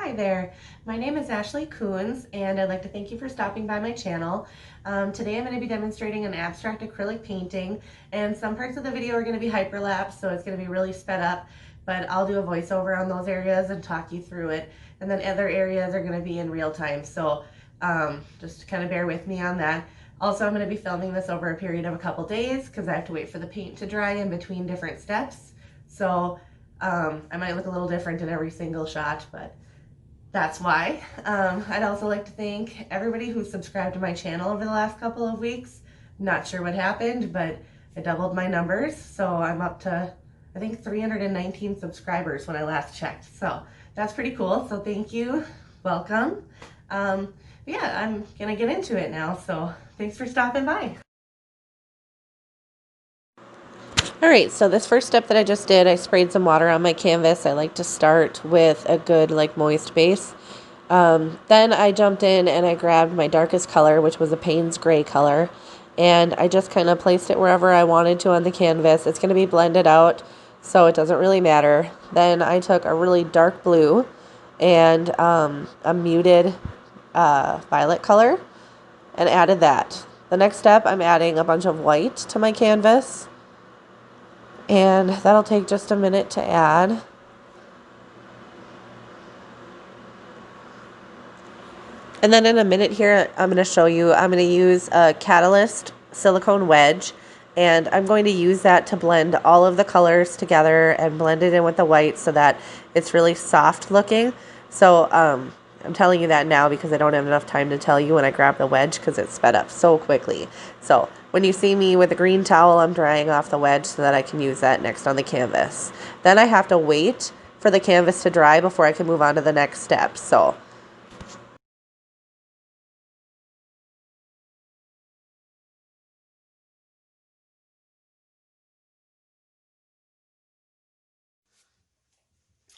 Hi there, my name is Ashley Kunz and I'd like to thank you for stopping by my channel. Today I'm going to be demonstrating an abstract acrylic painting, and some parts of the video are going to be hyperlapse, so it's going to be really sped up, but I'll do a voiceover on those areas and talk you through it, and then other areas are going to be in real time, so just kind of bear with me on that. Also, I'm going to be filming this over a period of a couple days because I have to wait for the paint to dry in between different steps, so I might look a little different in every single shot, but that's why. I'd also like to thank everybody who's subscribed to my channel over the last couple of weeks. Not sure what happened, but I doubled my numbers, so I'm up to, I think, 319 subscribers when I last checked. So that's pretty cool, so thank you, welcome. Yeah, I'm gonna get into it now, so thanks for stopping by. Alright, so this first step that I just did, I sprayed some water on my canvas. I like to start with a good, moist base. Then I jumped in and I grabbed my darkest color, which was a Payne's gray color, and I just kind of placed it wherever I wanted to on the canvas. It's going to be blended out, so it doesn't really matter. Then I took a really dark blue and a muted violet color and added that. The next step, I'm adding a bunch of white to my canvas, and that'll take just a minute to add. And then in a minute here, I'm going to show you, I'm going to use a Catalyst silicone wedge, and I'm going to use that to blend all of the colors together and blend it in with the white so that it's really soft looking. So I'm telling you that now because I don't have enough time to tell you when I grab the wedge because it's sped up so quickly. So when you see me with a green towel, I'm drying off the wedge so that I can use that next on the canvas. Then I have to wait for the canvas to dry before I can move on to the next step. So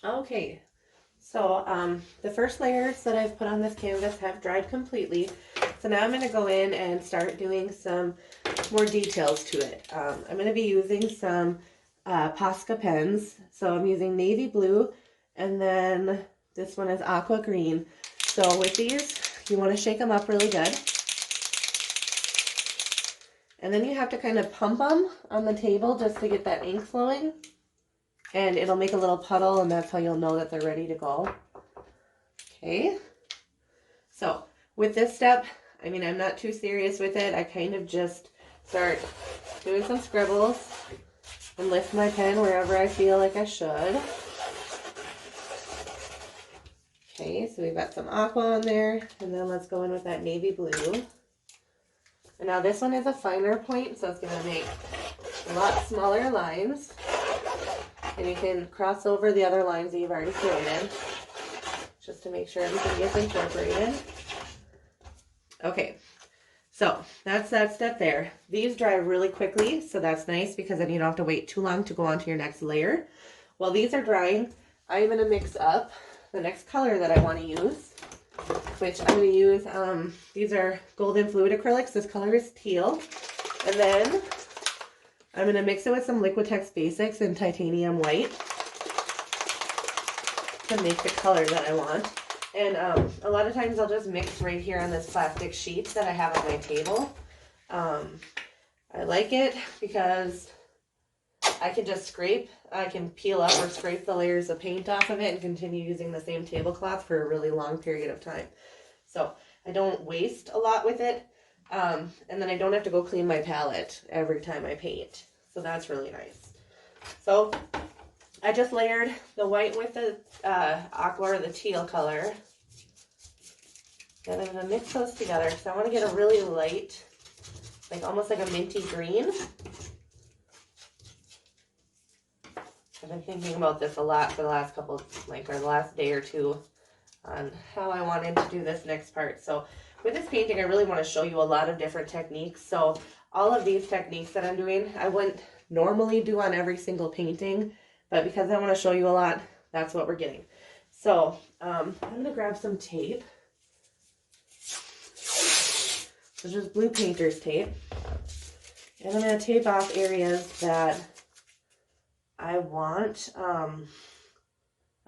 okay, so the first layers that I've put on this canvas have dried completely. So now I'm going to go in and start doing some more details to it. I'm going to be using some Posca pens. So I'm using navy blue, and then this one is aqua green. So with these, you want to shake them up really good. And then you have to kind of pump them on the table just to get that ink flowing. And it'll make a little puddle, and that's how you'll know that they're ready to go. Okay. So with this step, I mean, I'm not too serious with it. I kind of just start doing some scribbles and lift my pen wherever I feel like I should. Okay, so we've got some aqua on there, and then let's go in with that navy blue. And now this one is a finer point, so it's going to make a lot smaller lines. And you can cross over the other lines that you've already created, just to make sure everything gets incorporated. Okay, so that's that step there. These dry really quickly, so that's nice because then you don't have to wait too long to go on to your next layer. While these are drying, I'm going to mix up the next color that I want to use, which I'm going to use, these are golden fluid acrylics. This color is teal. And then I'm going to mix it with some Liquitex Basics in titanium white to make the color that I want. And a lot of times I'll just mix right here on this plastic sheet that I have on my table. I like it because I can just scrape, I can peel up or scrape the layers of paint off of it and continue using the same tablecloth for a really long period of time. So I don't waste a lot with it. And then I don't have to go clean my palette every time I paint. So that's really nice. So I just layered the white with the aqua or the teal color. And I'm going to mix those together because I want to get a really light, almost like a minty green. I've been thinking about this a lot for the last couple, or the last day or two on how I wanted to do this next part. So with this painting, I really want to show you a lot of different techniques. So all of these techniques that I'm doing, I wouldn't normally do on every single painting, but because I want to show you a lot, that's what we're getting. So I'm going to grab some tape. So just blue painter's tape. And I'm going to tape off areas that I want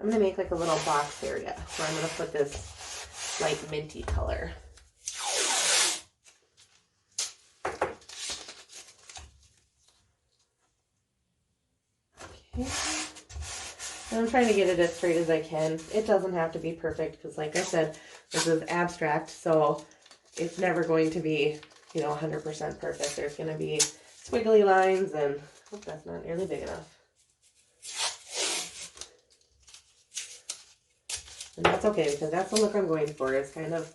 I'm going to make like a little box area. So I'm going to put this like minty color. Okay. And I'm trying to get it as straight as I can. It doesn't have to be perfect because like I said, this is abstract, so it's never going to be, you know, 100% perfect. There's going to be squiggly lines and, oh, that's not nearly big enough. And that's okay because that's the look I'm going for. Is kind of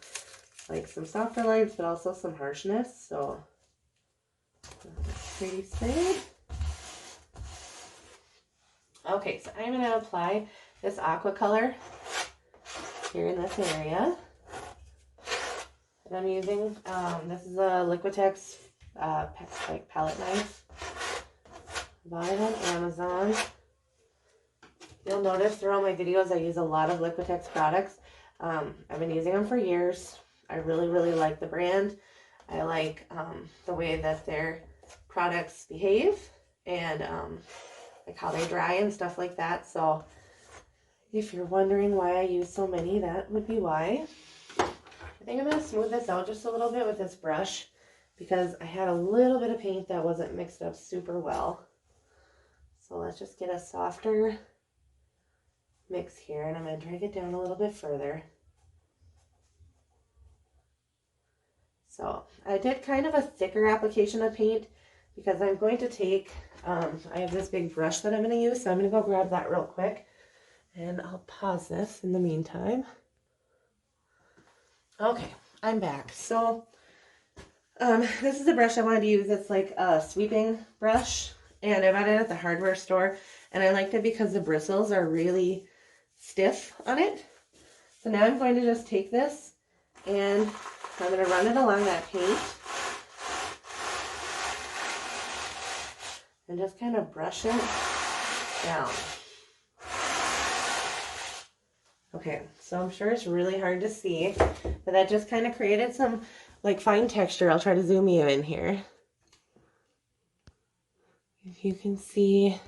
like some softer lines, but also some harshness. So, pretty smooth. Okay, so I'm going to apply this aqua color here in this area. And I'm using, this is a Liquitex like palette knife. Bought it on Amazon. You'll notice throughout my videos I use a lot of Liquitex products. I've been using them for years. I really, really like the brand. I like the way that their products behave and like how they dry and stuff like that. So if you're wondering why I use so many, that would be why. I think I'm going to smooth this out just a little bit with this brush because I had a little bit of paint that wasn't mixed up super well. So let's just get a softer mix here, and I'm going to drag it down a little bit further. So I did kind of a thicker application of paint because I'm going to take, I have this big brush that I'm going to use, so I'm going to go grab that real quick, and I'll pause this in the meantime. Okay, I'm back. So this is a brush I wanted to use. It's like a sweeping brush, and I bought it at the hardware store, and I liked it because the bristles are really stiff on it. So now I'm going to just take this and I'm going to run it along that paint and just kind of brush it down. Okay, so I'm sure it's really hard to see, but that just kind of created some like fine texture. I'll try to zoom you in here. If you can see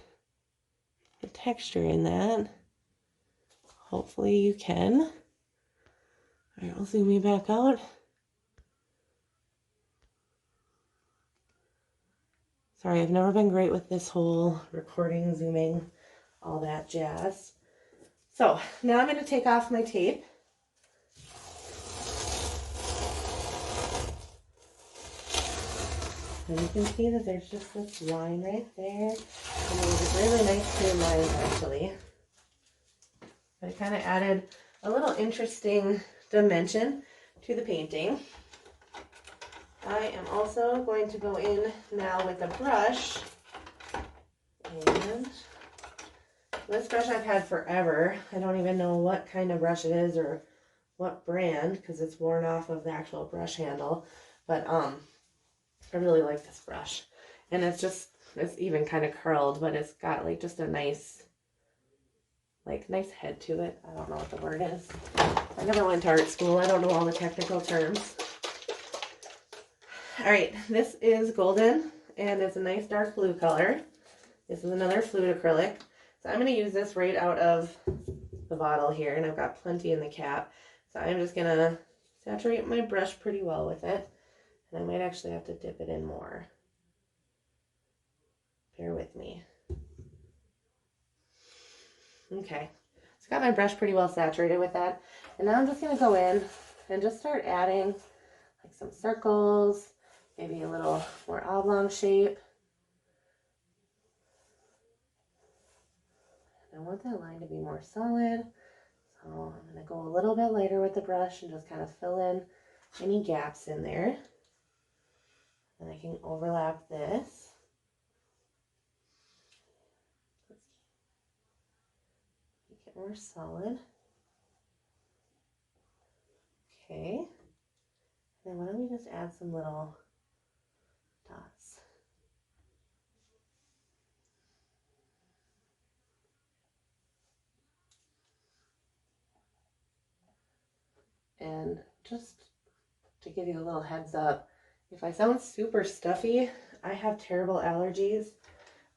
the texture in that. Hopefully you can. All right, I'll zoom you back out. Sorry, I've never been great with this whole recording, zooming, all that jazz. So now I'm going to take off my tape. And you can see that there's just this line right there. And there's a really nice clear line actually. I kind of added a little interesting dimension to the painting. I am also going to go in now with a brush, and this brush I've had forever. I don't even know what kind of brush it is or what brand because it's worn off of the actual brush handle, but I really like this brush, and it's even kind of curled, but it's got like just a nice head to it. I don't know what the word is. I never went to art school. I don't know all the technical terms. All right, this is golden, and it's a nice dark blue color. This is another fluid acrylic. So I'm going to use this right out of the bottle here, and I've got plenty in the cap. So I'm just going to saturate my brush pretty well with it, and I might actually have to dip it in more. Bear with me. Okay. So I got my brush pretty well saturated with that. And now I'm just going to go in and just start adding like some circles, maybe a little more oblong shape. I want that line to be more solid. So I'm going to go a little bit lighter with the brush and just kind of fill in any gaps in there. And I can overlap this. Make it more solid. Okay. And why don't we just add some little dots. And just to give you a little heads up, if I sound super stuffy, I have terrible allergies.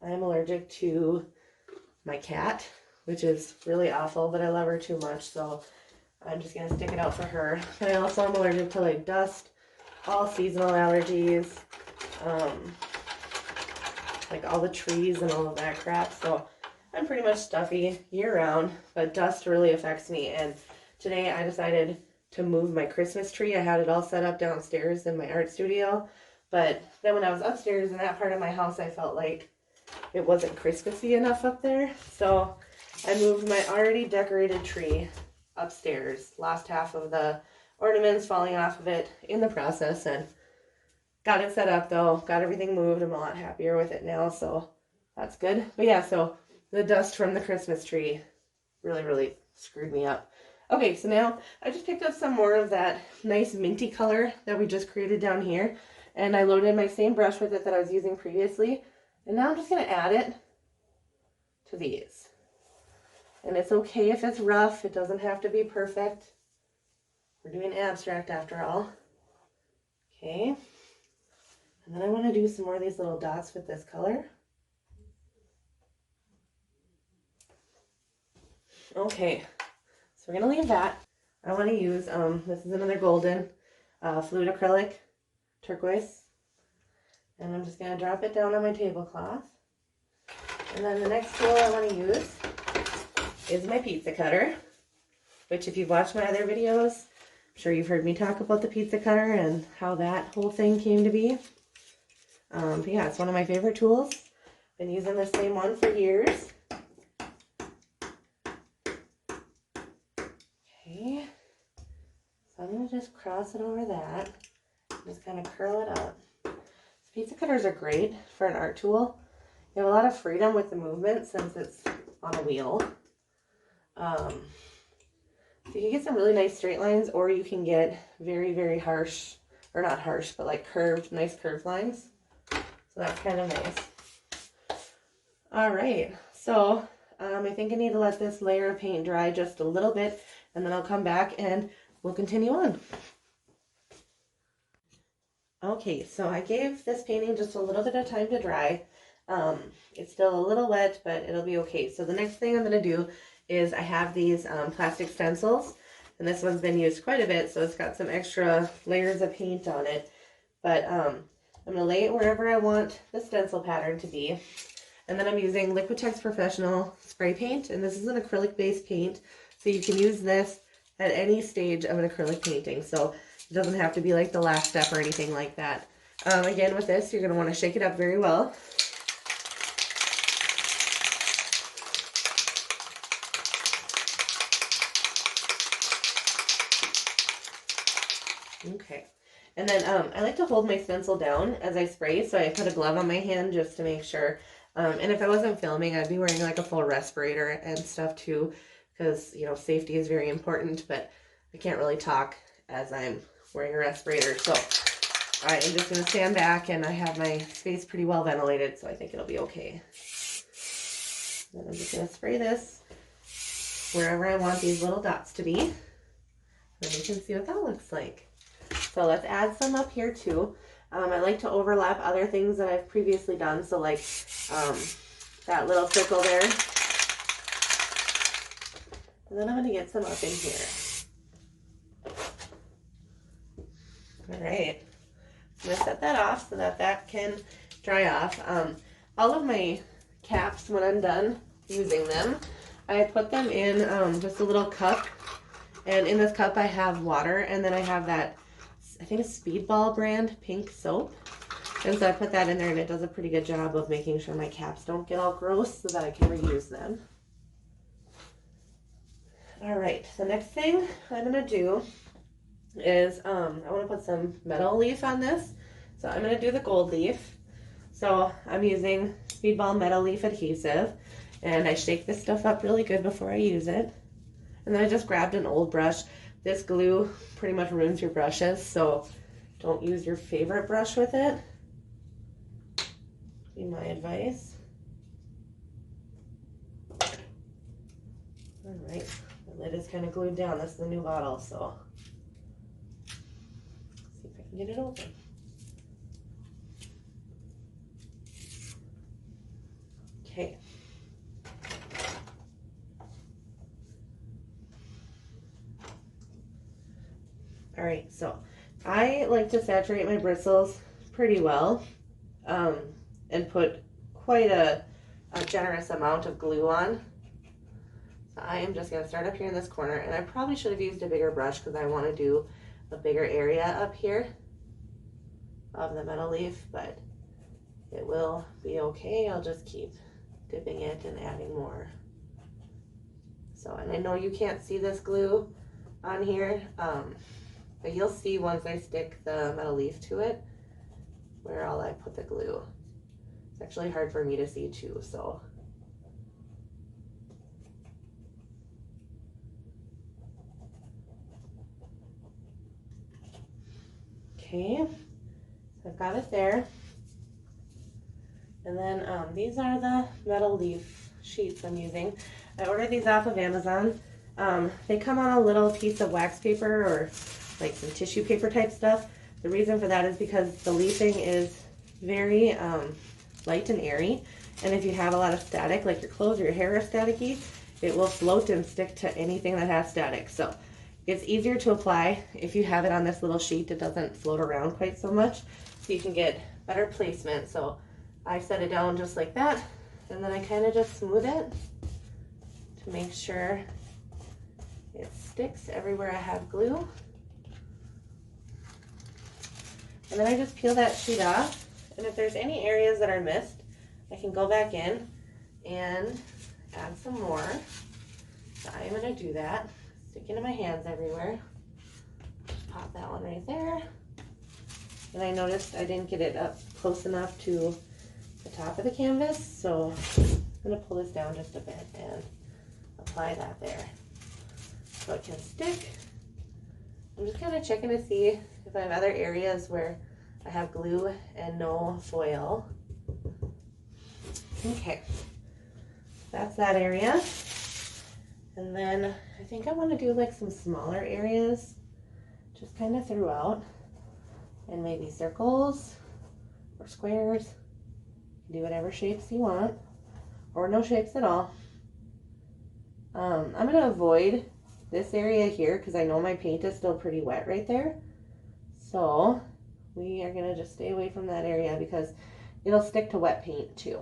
I'm allergic to my cat, which is really awful, but I love her too much, so I'm just gonna stick it out for her. But I also am allergic to like dust, all seasonal allergies, like all the trees and all of that crap. So I'm pretty much stuffy year round, but dust really affects me. And today I decided to move my Christmas tree. I had it all set up downstairs in my art studio, but then when I was upstairs in that part of my house, I felt like it wasn't Christmassy enough up there. So I moved my already decorated tree upstairs. Lost half of the ornaments falling off of it in the process, and got it set up though, got everything moved. I'm a lot happier with it now, so that's good. But yeah, so the dust from the Christmas tree really screwed me up. Okay, so now I just picked up some more of that nice minty color that we just created down here, and I loaded my same brush with it that I was using previously, and now I'm just going to add it to these. And it's okay if it's rough, it doesn't have to be perfect. We're doing abstract after all. Okay, and then I want to do some more of these little dots with this color. Okay, so we're going to leave that. I want to use, this is another golden fluid acrylic, turquoise. And I'm just going to drop it down on my tablecloth. And then the next tool I want to use is my pizza cutter, which if you've watched my other videos, I'm sure you've heard me talk about the pizza cutter and how that whole thing came to be. But yeah, it's one of my favorite tools. Been using the same one for years. Okay, so I'm going to just cross it over that. Just kind of curl it up. Pizza cutters are great for an art tool. You have a lot of freedom with the movement since it's on a wheel. So you can get some really nice straight lines, or you can get very harsh, or not harsh, but like curved, nice curved lines. So that's kind of nice. All right, so I think I need to let this layer of paint dry just a little bit, and then I'll come back and we'll continue on. Okay, so I gave this painting just a little bit of time to dry. It's still a little wet, but it'll be okay. So the next thing I'm going to do is I have these plastic stencils, and this one's been used quite a bit, so it's got some extra layers of paint on it. But I'm going to lay it wherever I want the stencil pattern to be. And then I'm using Liquitex Professional spray paint, and this is an acrylic-based paint, so you can use this at any stage of an acrylic painting. So it doesn't have to be like the last step or anything like that. Again, with this, you're going to want to shake it up very well. Okay. And then I like to hold my stencil down as I spray, so I put a glove on my hand just to make sure. And if I wasn't filming, I'd be wearing like a full respirator and stuff too, because, you know, safety is very important, but I can't really talk as I'm wearing a respirator. So I'm just going to stand back, and I have my space pretty well ventilated, so I think it'll be okay. Then I'm just going to spray this wherever I want these little dots to be. Then you can see what that looks like. So let's add some up here too. I like to overlap other things that I've previously done. So like that little circle there. And then I'm going to get some up in here. All right. I'm going to set that off so that that can dry off. All of my caps, when I'm done using them, I put them in just a little cup. And in this cup I have water, and then I have that, I think it's Speedball brand pink soap. And so I put that in there, and it does a pretty good job of making sure my caps don't get all gross so that I can reuse them. All right, the next thing I'm going to do is I want to put some metal leaf on this. So I'm going to do the gold leaf. So I'm using Speedball metal leaf adhesive, and I shake this stuff up really good before I use it. And then I just grabbed an old brush. This glue pretty much ruins your brushes, so don't use your favorite brush with it. Be my advice. All right, the lid is kind of glued down. This is a new bottle, so let's see if I can get it open. Okay. All right, so I like to saturate my bristles pretty well, and put quite a generous amount of glue on. So I am just gonna start up here in this corner, and I probably should have used a bigger brush because I want to do a bigger area up here of the metal leaf, but it will be okay. I'll just keep dipping it and adding more. So, and I know you can't see this glue on here, but you'll see once I stick the metal leaf to it where all I put the glue. It's actually hard for me to see too, so. Okay, so I've got it there. And then these are the metal leaf sheets I'm using. I ordered these off of Amazon. They come on a little piece of wax paper or like some tissue paper type stuff. The reason for that is because the leafing is very light and airy. And if you have a lot of static, like your clothes or your hair are staticky, it will float and stick to anything that has static. So it's easier to apply if you have it on this little sheet. It doesn't float around quite so much, so you can get better placement. So I set it down just like that, and then I kind of just smooth it to make sure it sticks everywhere I have glue. And then I just peel that sheet off, and if there's any areas that are missed, I can go back in and add some more. So I am going to do that. Sticking to my hands everywhere. Just pop that one right there. And I noticed I didn't get it up close enough to the top of the canvas, so I'm going to pull this down just a bit and apply that there so it can stick. I'm just kind of checking to see if I have other areas where I have glue and no foil. Okay, that's that area. And then I think I want to do like some smaller areas, just kind of throughout, and maybe circles or squares. Do whatever shapes you want, or no shapes at all. I'm going to avoid this area here because I know my paint is still pretty wet right there. So we are going to just stay away from that area because it'll stick to wet paint too.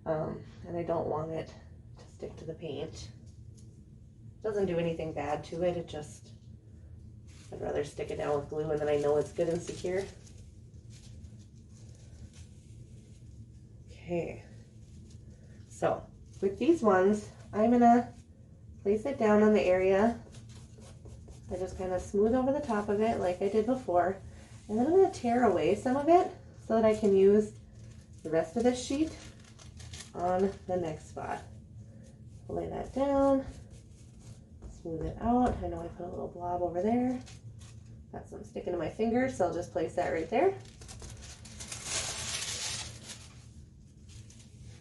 And I don't want it to stick to the paint. Doesn't do anything bad to it, it just, I'd rather stick it down with glue and then I know it's good and secure. Okay, so with these ones, I'm gonna place it down on the area. I just kind of smooth over the top of it like I did before, and then I'm gonna tear away some of it so that I can use the rest of this sheet on the next spot. Lay that down. Smooth it out. I know I put a little blob over there. Got some sticking to my fingers, so I'll just place that right there.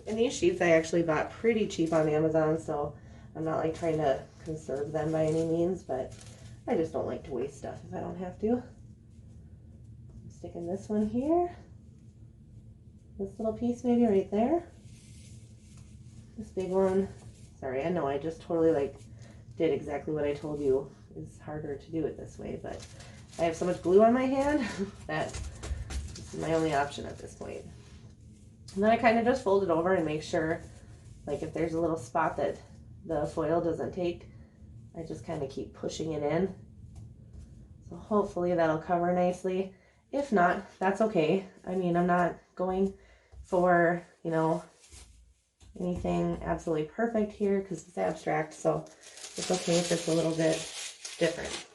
And these sheets I actually bought pretty cheap on Amazon, so I'm not like trying to conserve them by any means, but I just don't like to waste stuff if I don't have to. I'm sticking this one here. This little piece maybe right there. This big one. Sorry, I know I just totally like did exactly what I told you. It's harder to do it this way, but I have so much glue on my hand that this is my only option at this point. And then I kind of just fold it over and make sure, like if there's a little spot that the foil doesn't take, I just kind of keep pushing it in. So hopefully that'll cover nicely. If not, that's okay. I mean, I'm not going for, you know, anything absolutely perfect here because it's abstract, so it's okay if it's a little bit different.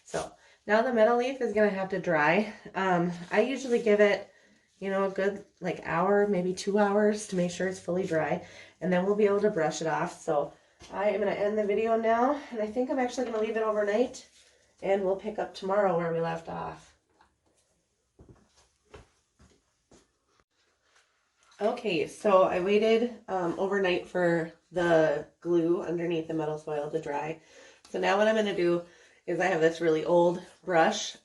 So now the metal leaf is gonna have to dry. I usually give it, you know, a good like hour, maybe 2 hours to make sure it's fully dry, and then we'll be able to brush it off. So I am gonna end the video now, and I think I'm actually gonna leave it overnight, and we'll pick up tomorrow where we left off. Okay, so I waited overnight for the glue underneath the metal foil to dry. So now what I'm going to do is I have this really old brush.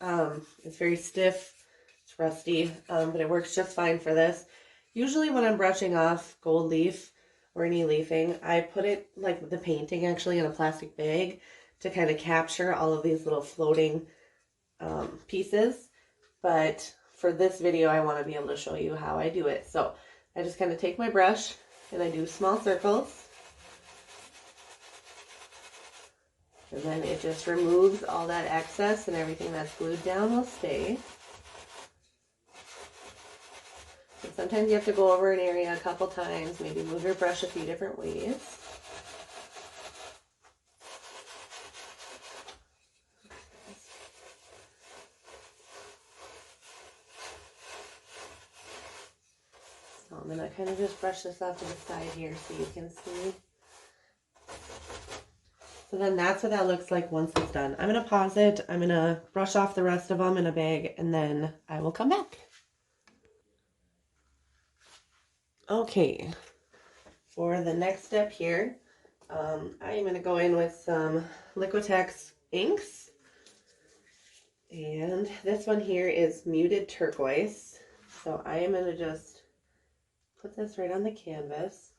It's very stiff, it's rusty, but it works just fine for this. Usually when I'm brushing off gold leaf or any leafing, I put it, like the painting actually, in a plastic bag to kind of capture all of these little floating pieces, but for this video I want to be able to show you how I do it. So I just kind of take my brush and I do small circles, and then it just removes all that excess, and everything that's glued down will stay. And sometimes you have to go over an area a couple times, maybe move your brush a few different ways. So I'm going to kind of just brush this off to the side here so you can see. So then that's what that looks like once it's done. I'm going to pause it. I'm going to brush off the rest of them in a bag, and then I will come back. Okay, for the next step here, I am going to go in with some Liquitex inks. And this one here is muted turquoise. So I am going to just put this right on the canvas.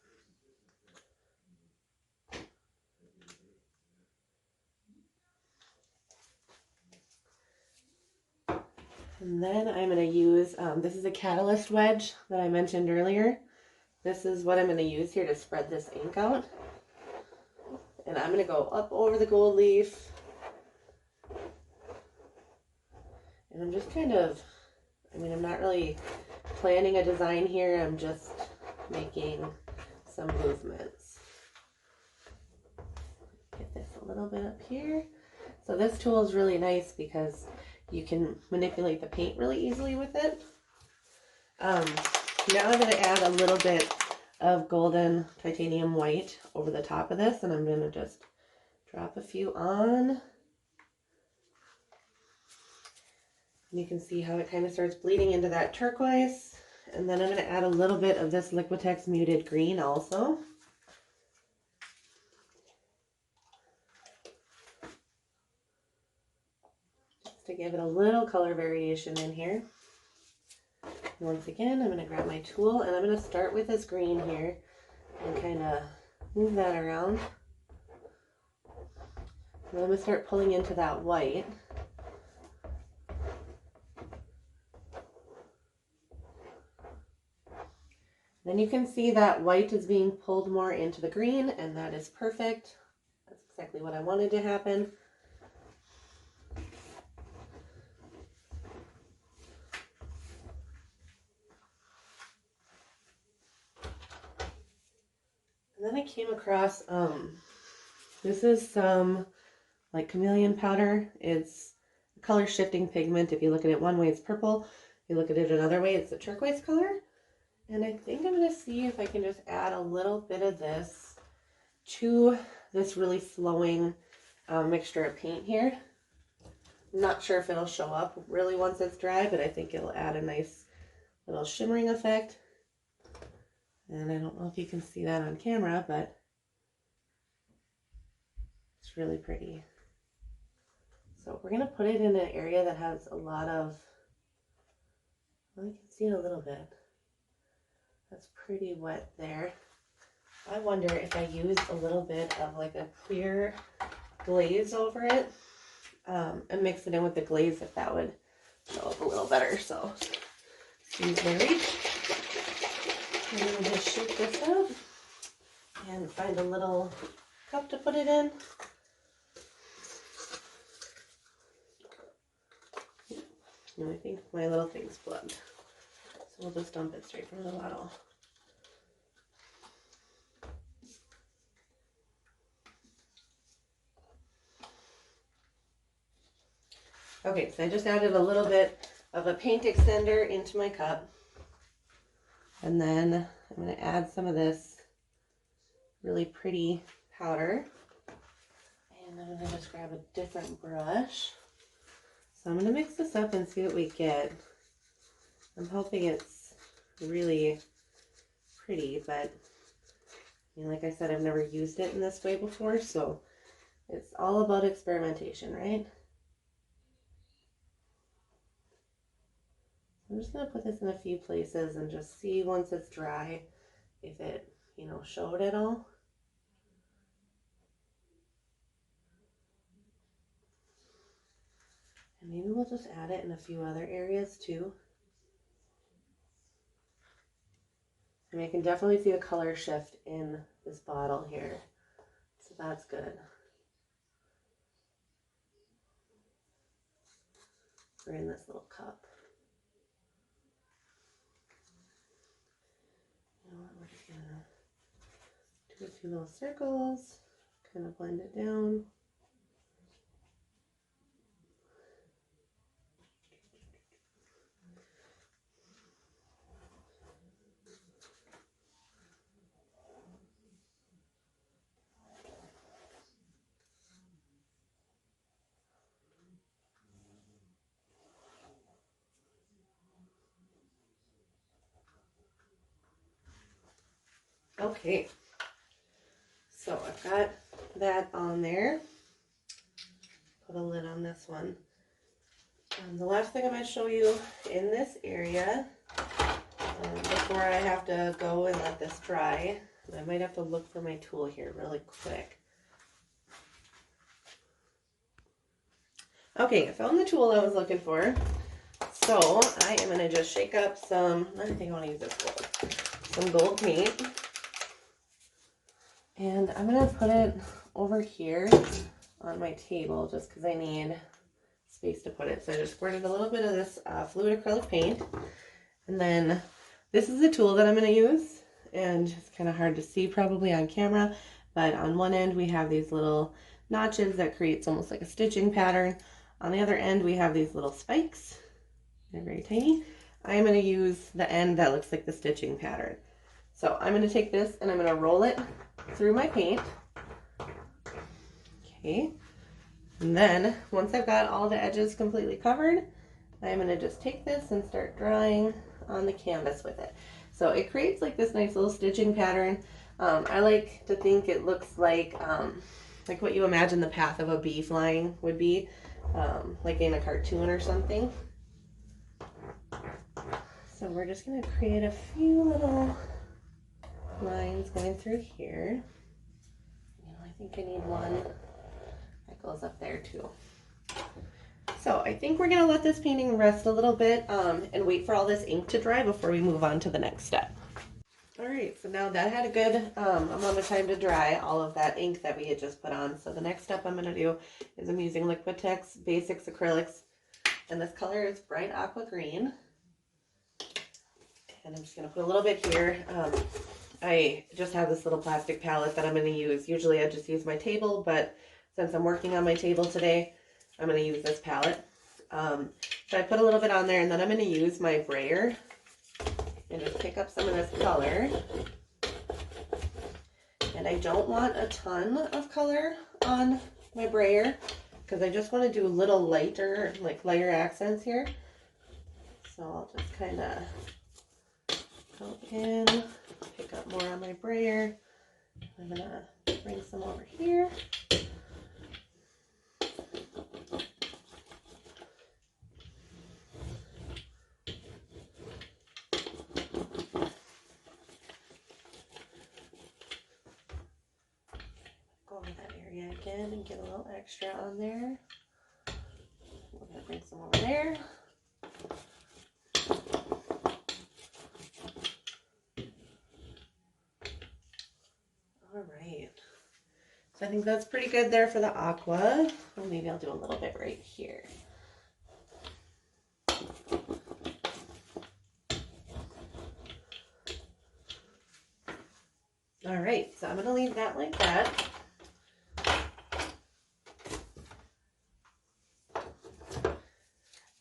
And then I'm going to use, this is a catalyst wedge that I mentioned earlier. This is what I'm going to use here to spread this ink out. And I'm going to go up over the gold leaf. And I'm just kind of, I'm not really planning a design here. I'm just making some movements. Get this a little bit up here. So this tool is really nice because you can manipulate the paint really easily with it. Now I'm going to add a little bit of golden titanium white over the top of this, and I'm going to just drop a few on. And you can see how it kind of starts bleeding into that turquoise. And then I'm going to add a little bit of this Liquitex muted green also. Just to give it a little color variation in here. Once again, I'm going to grab my tool, and I'm going to start with this green here and kind of move that around. And then I'm going to start pulling into that white. Then you can see that white is being pulled more into the green, and that is perfect. That's exactly what I wanted to happen. And then I came across, this is some like chameleon powder. It's a color shifting pigment. If you look at it one way, it's purple. If you look at it another way, it's a turquoise color. And I think I'm going to see if I can just add a little bit of this to this really flowing mixture of paint here. I'm not sure if it'll show up really once it's dry, but I think it'll add a nice little shimmering effect. And I don't know if you can see that on camera, but it's really pretty. So we're going to put it in an area that has a lot of, well, you can see it a little bit. That's pretty wet there. I wonder if I use a little bit of like a clear glaze over it and mix it in with the glaze, if that would show up a little better. So use my reach. I'm going to just shake this up and find a little cup to put it in. And I think my little thing's plugged. So we'll just dump it straight from the bottle. Okay, so I just added a little bit of a paint extender into my cup. And then I'm going to add some of this really pretty powder. And I'm going to just grab a different brush. So I'm going to mix this up and see what we get. I'm hoping it's really pretty, but like I said, I've never used it in this way before, so it's all about experimentation, right? I'm just going to put this in a few places and just see once it's dry if it, showed at all. And maybe we'll just add it in a few other areas too. And I can definitely see a color shift in this bottle here. So that's good. Or in this little cup. You know what, we're just gonna do a few little circles, kind of blend it down. Okay, so I've got that on there. Put a lid on this one. The last thing I'm going to show you in this area, before I have to go and let this dry, I might have to look for my tool here really quick. Okay, I found the tool I was looking for. So I am going to just shake up some, I think I want to use this gold, some gold paint. And I'm going to put it over here on my table just because I need space to put it. So I just squirted a little bit of this fluid acrylic paint. And then this is the tool that I'm going to use. And it's kind of hard to see probably on camera. But on one end we have these little notches that creates almost like a stitching pattern. On the other end we have these little spikes. They're very tiny. I am going to use the end that looks like the stitching pattern. So I'm going to take this and I'm going to roll it through my paint. Okay. And then once I've got all the edges completely covered, I'm going to just take this and start drawing on the canvas with it. So it creates like this nice little stitching pattern. I like to think it looks like what you imagine the path of a bee flying would be, like in a cartoon or something. So we're just going to create a few little lines going through here. I think I need one that goes up there too. So I think we're going to let this painting rest a little bit and wait for all this ink to dry before we move on to the next step. All right, so now that had a good amount of time to dry, all of that ink that we had just put on. So the next step I'm going to do is I'm using Liquitex Basics Acrylics, and this color is bright aqua green. And I'm just going to put a little bit here. I just have this little plastic palette that I'm going to use. Usually I just use my table, but since I'm working on my table today, I'm going to use this palette. So I put a little bit on there, and then I'm going to use my brayer and just pick up some of this color. And I don't want a ton of color on my brayer because I just want to do a little lighter, like lighter accents here. So I'll just kind of go in, pick up more on my brayer. I'm going to bring some over here. Go over that area again and get a little extra on there. We're going to bring some over there. All right. So I think that's pretty good there for the aqua. Well, maybe I'll do a little bit right here. All right, so I'm going to leave that like that.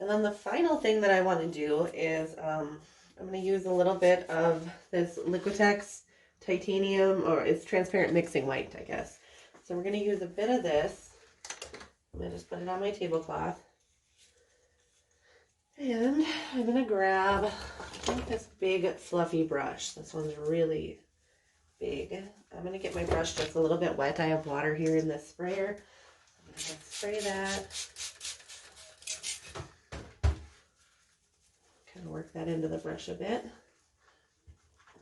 And then the final thing that I want to do is I'm going to use a little bit of this Liquitex titanium, or it's transparent mixing white, I guess. So we're going to use a bit of this. I'm going to just put it on my tablecloth. And I'm going to grab, I think, this big fluffy brush. This one's really big. I'm going to get my brush just a little bit wet. I have water here in this sprayer. I'm going to spray that. Kind of work that into the brush a bit.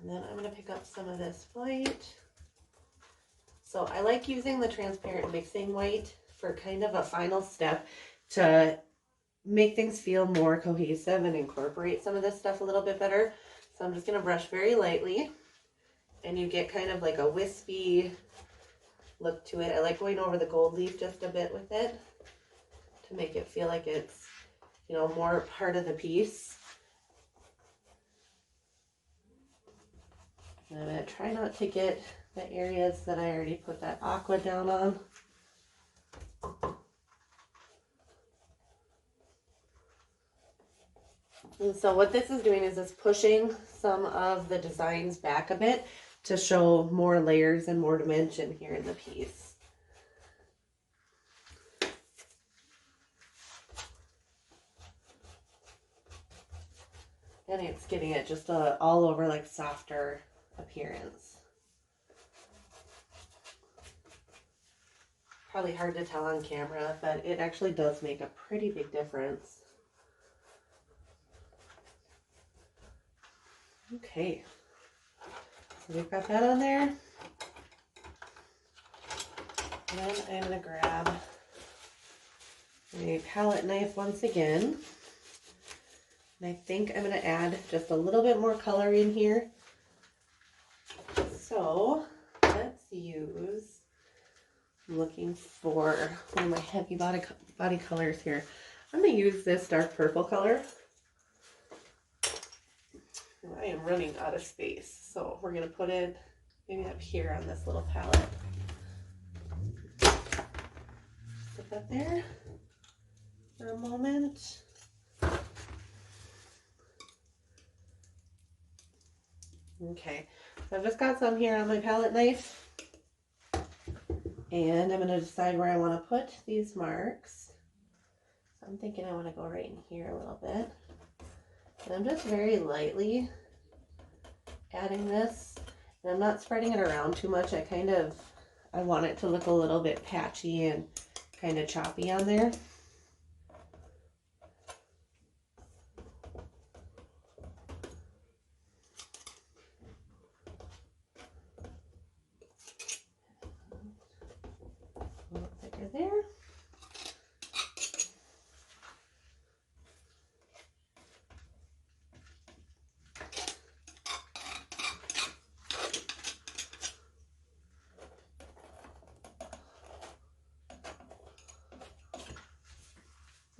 And then I'm going to pick up some of this white. So I like using the transparent mixing white for kind of a final step to make things feel more cohesive and incorporate some of this stuff a little bit better. So I'm just going to brush very lightly, and you get kind of like a wispy look to it. I like going over the gold leaf just a bit with it to make it feel like it's, you know, more part of the piece. And I'm going to try not to get the areas that I already put that aqua down on. And so what this is doing is it's pushing some of the designs back a bit to show more layers and more dimension here in the piece. And it's getting it just all over like softer appearance. Probably hard to tell on camera, but it actually does make a pretty big difference. Okay, so we've got that on there. Then I'm going to grab a palette knife once again. And I think I'm going to add just a little bit more color in here. So let's use, I'm looking for one of my heavy body colors here. I'm going to use this dark purple color. I am running out of space, so we're going to put it maybe up here on this little palette. Put that there for a moment. Okay, so I've just got some here on my palette knife, and I'm going to decide where I want to put these marks. So I'm thinking I want to go right in here a little bit. And I'm just very lightly adding this, and I'm not spreading it around too much. I want it to look a little bit patchy and kind of choppy on there. A little thicker there.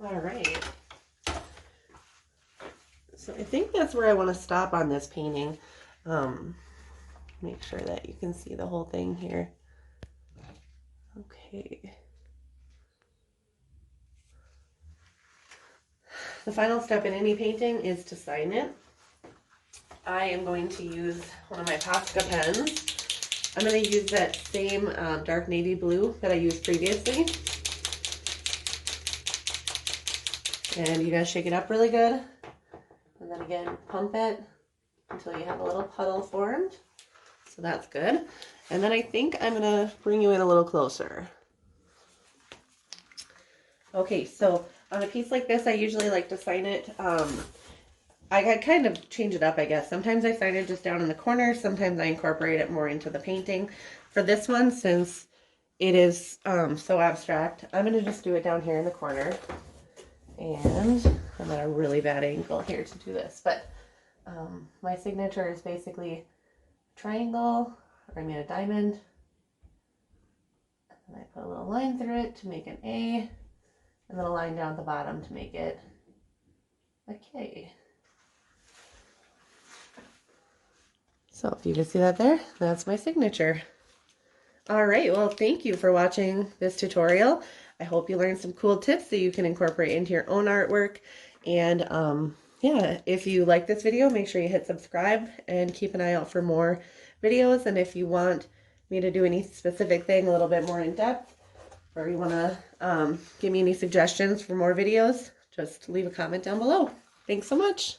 All right, so I think that's where I want to stop on this painting. Make sure that you can see the whole thing here. Okay. The final step in any painting is to sign it. I am going to use one of my Posca pens. I'm going to use that same dark navy blue that I used previously. And you guys shake it up really good. And then again, pump it until you have a little puddle formed. So that's good. And then I think I'm going to bring you in a little closer. Okay, so on a piece like this, I usually like to sign it. I kind of change it up, I guess. Sometimes I sign it just down in the corner. Sometimes I incorporate it more into the painting. For this one, since it is so abstract, I'm going to just do it down here in the corner. And I'm at a really bad angle here to do this, but my signature is basically a triangle, or I mean a diamond, and I put a little line through it to make an A, and then a line down at the bottom to make it a K. So if you can see that there, that's my signature. All right, well, thank you for watching this tutorial. I hope you learned some cool tips that you can incorporate into your own artwork. And yeah, if you like this video, make sure you hit subscribe and keep an eye out for more videos. And if you want me to do any specific thing a little bit more in depth, or you want to give me any suggestions for more videos, just leave a comment down below. Thanks so much.